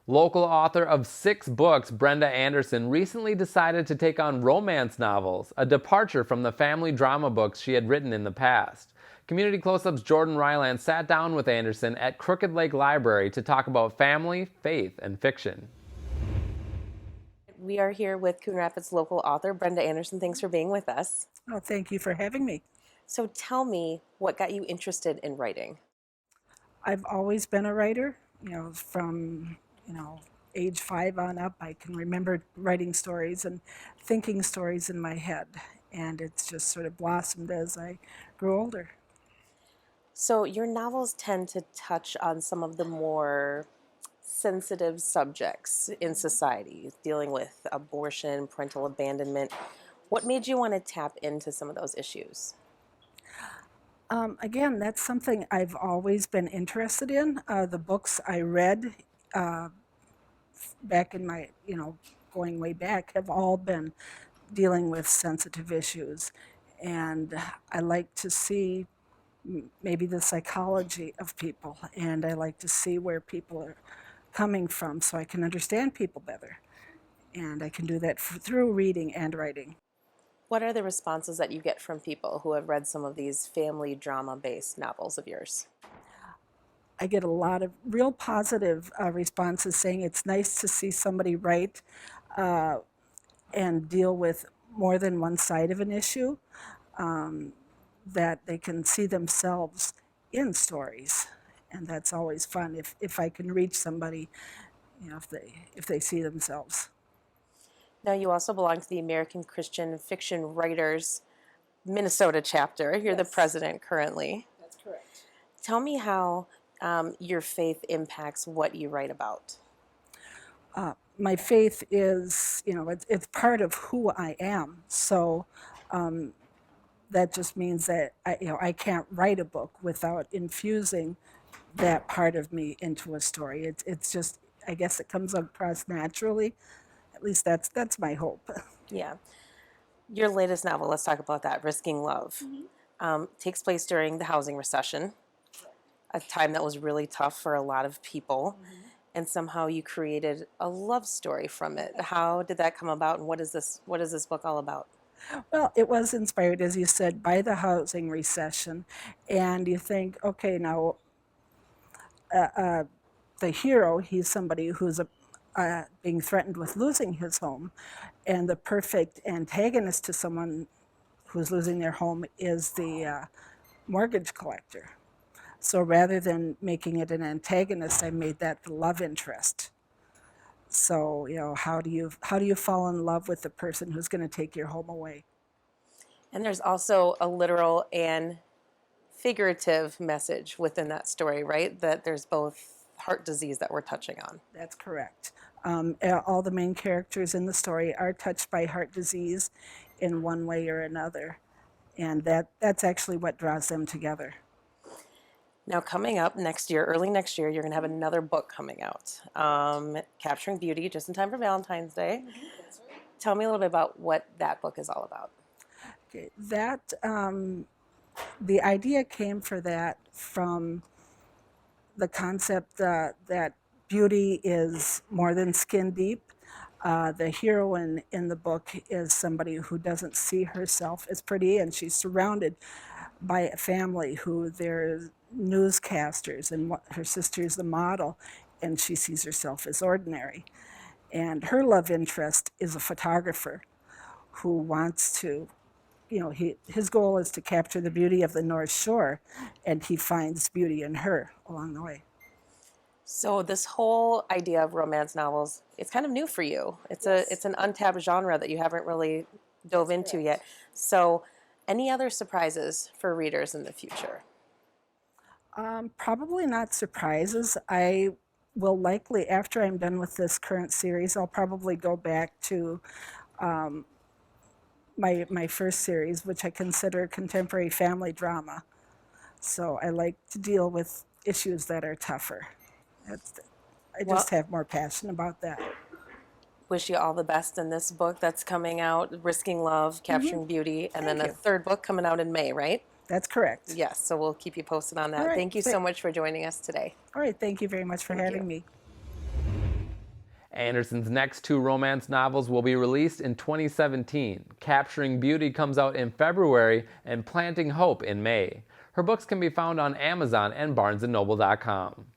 Local author of 6 books, Brenda Anderson recently decided to take on romance novels, a departure from the family drama books she had written in the past. Community Close-Up's Jordan Ryland sat down with Anderson at Crooked Lake Library to talk about family, faith, and fiction. We are here with Coon Rapids local author Brenda Anderson. Thanks for being with us. Oh, thank you for having me. So tell me, what got you interested in writing? I've always been a writer, from, age 5 on up. I can remember writing stories and thinking stories in my head, and it's just sort of blossomed as I grew older. So your novels tend to touch on some of the more sensitive subjects in society, dealing with abortion, parental abandonment. What made you want to tap into some of those issues? Again, that's something I've always been interested in. The books I read back in my, going way back, have all been dealing with sensitive issues. And I like to see maybe the psychology of people, and I like to see where people are coming from so I can understand people better. And I can do that through reading and writing. What are the responses that you get from people who have read some of these family drama-based novels of yours? I get a lot of real positive responses saying it's nice to see somebody write and deal with more than one side of an issue, that they can see themselves in stories. And that's always fun if I can reach somebody, if they see themselves. Now, you also belong to the American Christian Fiction Writers Minnesota chapter. You're the president currently. That's correct. Tell me how your faith impacts what you write about. My faith is, it's part of who I am. So that just means that I can't write a book without infusing that part of me into a story. It's just, I guess it comes across naturally. At least that's my hope. Yeah. Your latest novel, let's talk about that, Risking Love, takes place during the housing recession, a time that was really tough for a lot of people. And somehow you created a love story from it. How did that come about, and what is this book all about? Well, it was inspired, as you said, by the housing recession. And you think, okay, now the hero, he's somebody who's being threatened with losing his home. And the perfect antagonist to someone who's losing their home is the mortgage collector. So rather than making it an antagonist, I made that the love interest. So, how do you fall in love with the person who's going to take your home away? And there's also a literal and figurative message within that story, right? That there's both heart disease that we're touching on. That's correct. All the main characters in the story are touched by heart disease in one way or another. And that's actually what draws them together. Now, coming up next year, early next year, you're going to have another book coming out, Capturing Beauty, just in time for Valentine's Day. That's right. Tell me a little bit about what that book is all about. Okay, the idea came for that from the concept that beauty is more than skin deep. The heroine in the book is somebody who doesn't see herself as pretty, and she's surrounded by a family who they're newscasters, and her sister's the model, and she sees herself as ordinary. And her love interest is a photographer who wants to, his goal is to capture the beauty of the North Shore, and he finds beauty in her along the way. So this whole idea of romance novels, it's kind of new for you. It's an untapped genre that you haven't really dove into yet. So any other surprises for readers in the future? Probably not surprises. I will likely, after I'm done with this current series, I'll probably go back to my first series, which I consider contemporary family drama. So I like to deal with issues that are tougher. I just have more passion about that. Wish you all the best in this book that's coming out, Risking Love, Capturing Beauty, and then a third book coming out in May, right? That's correct. Yes, so we'll keep you posted on that. All right, Thank you so much for joining us today. All right, thank you very much for having me. Anderson's next 2 romance novels will be released in 2017. Capturing Beauty comes out in February and Planting Hope in May. Her books can be found on Amazon and BarnesandNoble.com.